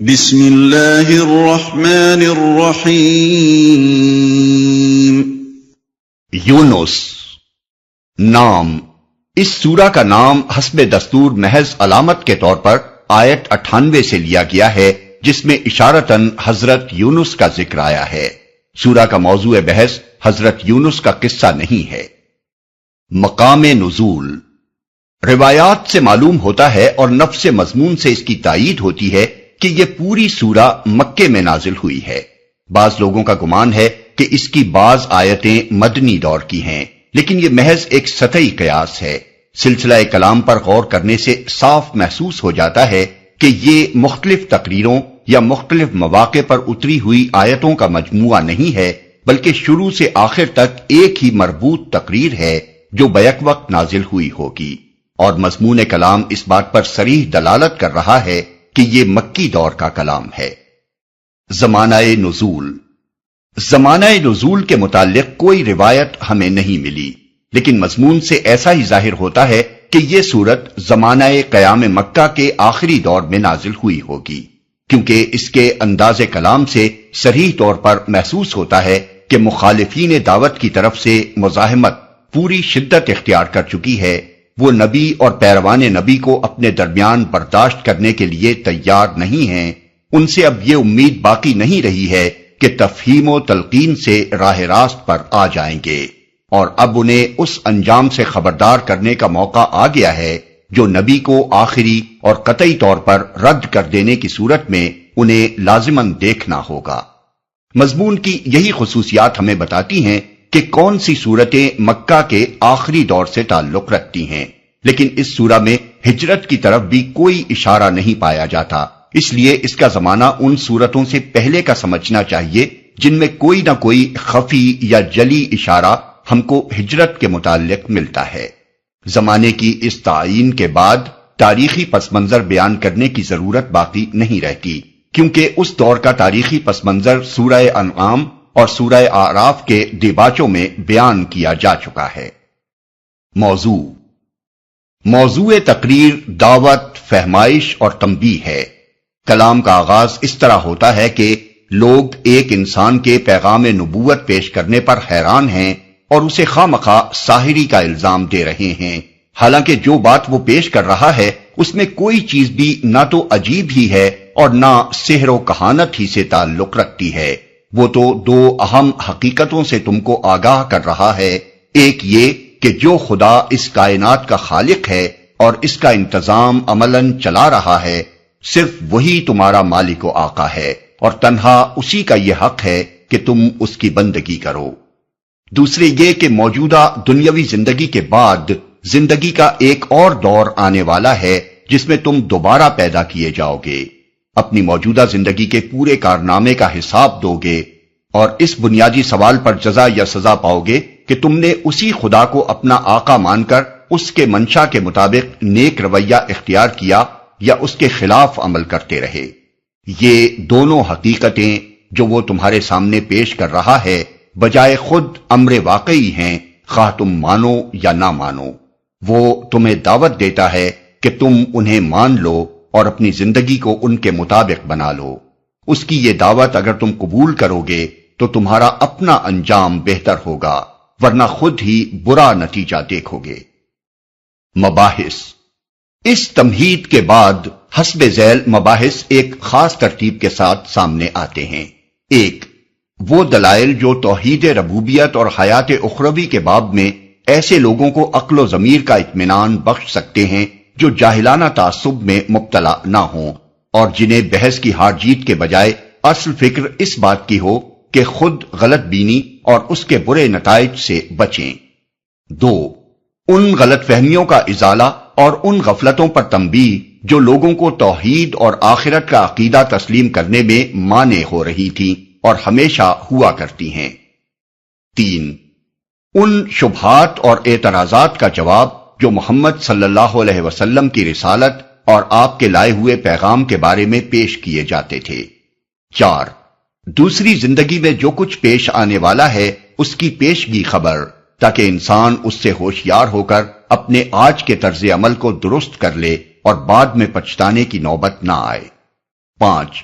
بسم اللہ الرحمن الرحیم۔ یونس نام۔ اس سورہ کا نام حسب دستور محض علامت کے طور پر آیت 98 سے لیا گیا ہے، جس میں اشارتاً حضرت یونس کا ذکر آیا ہے۔ سورہ کا موضوع بحث حضرت یونس کا قصہ نہیں ہے۔ مقام نزول۔ روایات سے معلوم ہوتا ہے اور نفس مضمون سے اس کی تائید ہوتی ہے کہ یہ پوری سورہ مکے میں نازل ہوئی ہے۔ بعض لوگوں کا گمان ہے کہ اس کی بعض آیتیں مدنی دور کی ہیں، لیکن یہ محض ایک سطحی قیاس ہے۔ سلسلہ کلام پر غور کرنے سے صاف محسوس ہو جاتا ہے کہ یہ مختلف تقریروں یا مختلف مواقع پر اتری ہوئی آیتوں کا مجموعہ نہیں ہے، بلکہ شروع سے آخر تک ایک ہی مربوط تقریر ہے جو بیک وقت نازل ہوئی ہوگی، اور مضمون کلام اس بات پر صریح دلالت کر رہا ہے کہ یہ مکی دور کا کلام ہے۔ زمانہ نزول۔ زمانہ نزول کے متعلق کوئی روایت ہمیں نہیں ملی، لیکن مضمون سے ایسا ہی ظاہر ہوتا ہے کہ یہ سورت زمانہ قیام مکہ کے آخری دور میں نازل ہوئی ہوگی، کیونکہ اس کے انداز کلام سے صریح طور پر محسوس ہوتا ہے کہ مخالفین دعوت کی طرف سے مزاحمت پوری شدت اختیار کر چکی ہے۔ وہ نبی اور پیروان نبی کو اپنے درمیان برداشت کرنے کے لیے تیار نہیں ہیں۔ ان سے اب یہ امید باقی نہیں رہی ہے کہ تفہیم و تلقین سے راہ راست پر آ جائیں گے، اور اب انہیں اس انجام سے خبردار کرنے کا موقع آ گیا ہے جو نبی کو آخری اور قطعی طور پر رد کر دینے کی صورت میں انہیں لازماً دیکھنا ہوگا۔ مضمون کی یہی خصوصیات ہمیں بتاتی ہیں کہ کون سی صورتیں مکہ کے آخری دور سے تعلق رکھتی ہیں، لیکن اس سورہ میں ہجرت کی طرف بھی کوئی اشارہ نہیں پایا جاتا، اس لیے اس کا زمانہ ان صورتوں سے پہلے کا سمجھنا چاہیے جن میں کوئی نہ کوئی خفی یا جلی اشارہ ہم کو ہجرت کے متعلق ملتا ہے۔ زمانے کی اس تعیین کے بعد تاریخی پس منظر بیان کرنے کی ضرورت باقی نہیں رہتی، کیونکہ اس دور کا تاریخی پس منظر سورہ انعام اور سورہ اعراف کے دیباچوں میں بیان کیا جا چکا ہے۔ موضوع تقریر دعوت، فہمائش اور تنبیہ ہے۔ کلام کا آغاز اس طرح ہوتا ہے کہ لوگ ایک انسان کے پیغام نبوت پیش کرنے پر حیران ہیں اور اسے خواہ مخواہ ساحری کا الزام دے رہے ہیں، حالانکہ جو بات وہ پیش کر رہا ہے اس میں کوئی چیز بھی نہ تو عجیب ہی ہے اور نہ سحر و کہانت ہی سے تعلق رکھتی ہے۔ وہ تو دو اہم حقیقتوں سے تم کو آگاہ کر رہا ہے، ایک یہ کہ جو خدا اس کائنات کا خالق ہے اور اس کا انتظام عملاً چلا رہا ہے، صرف وہی تمہارا مالک و آقا ہے، اور تنہا اسی کا یہ حق ہے کہ تم اس کی بندگی کرو۔ دوسرے یہ کہ موجودہ دنیاوی زندگی کے بعد زندگی کا ایک اور دور آنے والا ہے جس میں تم دوبارہ پیدا کیے جاؤ گے، اپنی موجودہ زندگی کے پورے کارنامے کا حساب دو گے، اور اس بنیادی سوال پر جزا یا سزا پاؤ گے کہ تم نے اسی خدا کو اپنا آقا مان کر اس کے منشا کے مطابق نیک رویہ اختیار کیا یا اس کے خلاف عمل کرتے رہے۔ یہ دونوں حقیقتیں جو وہ تمہارے سامنے پیش کر رہا ہے بجائے خود امر واقعی ہیں، خواہ تم مانو یا نہ مانو۔ وہ تمہیں دعوت دیتا ہے کہ تم انہیں مان لو اور اپنی زندگی کو ان کے مطابق بنا لو۔ اس کی یہ دعوت اگر تم قبول کرو گے تو تمہارا اپنا انجام بہتر ہوگا، ورنہ خود ہی برا نتیجہ دیکھو گے۔ مباحث۔ اس تمہید کے بعد حسب ذیل مباحث ایک خاص ترتیب کے ساتھ سامنے آتے ہیں۔ ایک، وہ دلائل جو توحید ربوبیت اور حیات اخروی کے باب میں ایسے لوگوں کو عقل و ضمیر کا اطمینان بخش سکتے ہیں جو جاہلانہ تعصب میں مبتلا نہ ہوں، اور جنہیں بحث کی ہار جیت کے بجائے اصل فکر اس بات کی ہو کہ خود غلط بینی اور اس کے برے نتائج سے بچیں۔ دو، ان غلط فہمیوں کا ازالہ اور ان غفلتوں پر تنبیہ جو لوگوں کو توحید اور آخرت کا عقیدہ تسلیم کرنے میں مانع ہو رہی تھیں اور ہمیشہ ہوا کرتی ہیں۔ تین، ان شبہات اور اعتراضات کا جواب جو محمد صلی اللہ علیہ وسلم کی رسالت اور آپ کے لائے ہوئے پیغام کے بارے میں پیش کیے جاتے تھے۔ چار، دوسری زندگی میں جو کچھ پیش آنے والا ہے اس کی پیشگی خبر، تاکہ انسان اس سے ہوشیار ہو کر اپنے آج کے طرز عمل کو درست کر لے اور بعد میں پچھتانے کی نوبت نہ آئے۔ 5،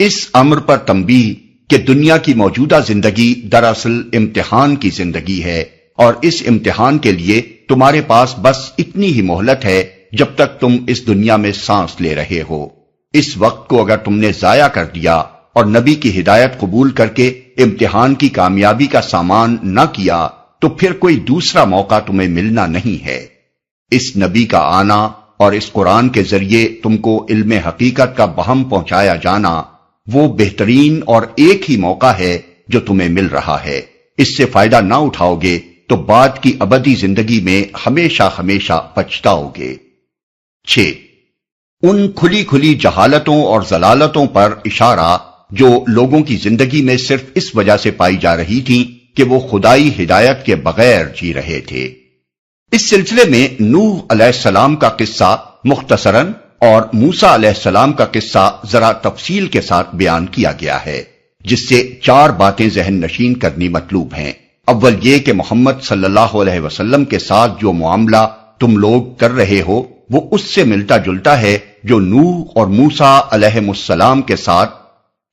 اس امر پر تنبیہ کہ دنیا کی موجودہ زندگی دراصل امتحان کی زندگی ہے، اور اس امتحان کے لیے تمہارے پاس بس اتنی ہی مہلت ہے جب تک تم اس دنیا میں سانس لے رہے ہو۔ اس وقت کو اگر تم نے ضائع کر دیا اور نبی کی ہدایت قبول کر کے امتحان کی کامیابی کا سامان نہ کیا تو پھر کوئی دوسرا موقع تمہیں ملنا نہیں ہے۔ اس نبی کا آنا اور اس قرآن کے ذریعے تم کو علم حقیقت کا بہم پہنچایا جانا وہ بہترین اور ایک ہی موقع ہے جو تمہیں مل رہا ہے۔ اس سے فائدہ نہ اٹھاؤ گے تو بعد کی ابدی زندگی میں ہمیشہ ہمیشہ پچھتاؤ گے۔ 6. ان کھلی کھلی جہالتوں اور ضلالتوں پر اشارہ جو لوگوں کی زندگی میں صرف اس وجہ سے پائی جا رہی تھی کہ وہ خدائی ہدایت کے بغیر جی رہے تھے۔ اس سلسلے میں نوح علیہ السلام کا قصہ مختصراً اور موسیٰ علیہ السلام کا قصہ ذرا تفصیل کے ساتھ بیان کیا گیا ہے، جس سے 4 باتیں ذہن نشین کرنی مطلوب ہیں۔ اول یہ کہ محمد صلی اللہ علیہ وسلم کے ساتھ جو معاملہ تم لوگ کر رہے ہو وہ اس سے ملتا جلتا ہے جو نوح اور موسیٰ علیہ السلام کے ساتھ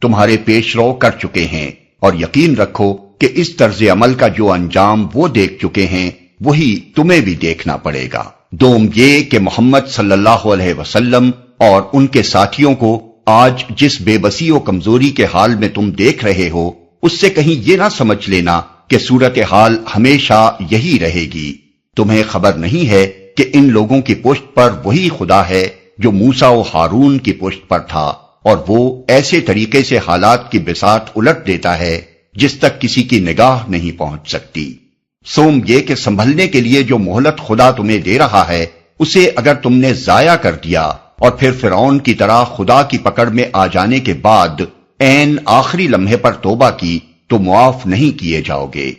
تمہارے پیش رو کر چکے ہیں، اور یقین رکھو کہ اس طرز عمل کا جو انجام وہ دیکھ چکے ہیں وہی تمہیں بھی دیکھنا پڑے گا۔ دوم یہ کہ محمد صلی اللہ علیہ وسلم اور ان کے ساتھیوں کو آج جس بے بسی و کمزوری کے حال میں تم دیکھ رہے ہو اس سے کہیں یہ نہ سمجھ لینا کہ صورتحال ہمیشہ یہی رہے گی۔ تمہیں خبر نہیں ہے کہ ان لوگوں کی پشت پر وہی خدا ہے جو موسیٰ و ہارون کی پشت پر تھا، اور وہ ایسے طریقے سے حالات کی بساط الٹ دیتا ہے جس تک کسی کی نگاہ نہیں پہنچ سکتی۔ سوم یہ کہ سنبھلنے کے لیے جو مہلت خدا تمہیں دے رہا ہے اسے اگر تم نے ضائع کر دیا اور پھر فرعون کی طرح خدا کی پکڑ میں آ جانے کے بعد عین آخری لمحے پر توبہ کی تو معاف نہیں کیے جاؤ گے۔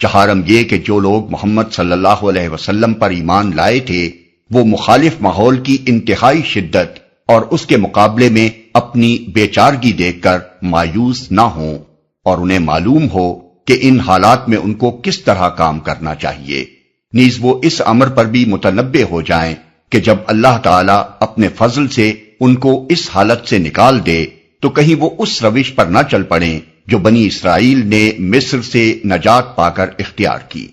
چہارم یہ کہ جو لوگ محمد صلی اللہ علیہ وسلم پر ایمان لائے تھے وہ مخالف ماحول کی انتہائی شدت اور اس کے مقابلے میں اپنی بے چارگی دیکھ کر مایوس نہ ہوں، اور انہیں معلوم ہو کہ ان حالات میں ان کو کس طرح کام کرنا چاہیے۔ نیز وہ اس امر پر بھی متنبہ ہو جائیں کہ جب اللہ تعالیٰ اپنے فضل سے ان کو اس حالت سے نکال دے تو کہیں وہ اس روش پر نہ چل پڑیں جو بنی اسرائیل نے مصر سے نجات پا کر اختیار کی۔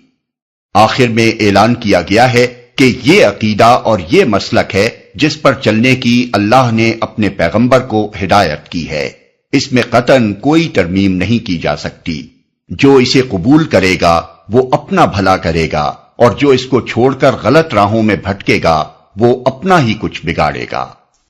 آخر میں اعلان کیا گیا ہے کہ یہ عقیدہ اور یہ مسلک ہے جس پر چلنے کی اللہ نے اپنے پیغمبر کو ہدایت کی ہے، اس میں قطعاً کوئی ترمیم نہیں کی جا سکتی۔ جو اسے قبول کرے گا وہ اپنا بھلا کرے گا، اور جو اس کو چھوڑ کر غلط راہوں میں بھٹکے گا وہ اپنا ہی کچھ بگاڑے گا۔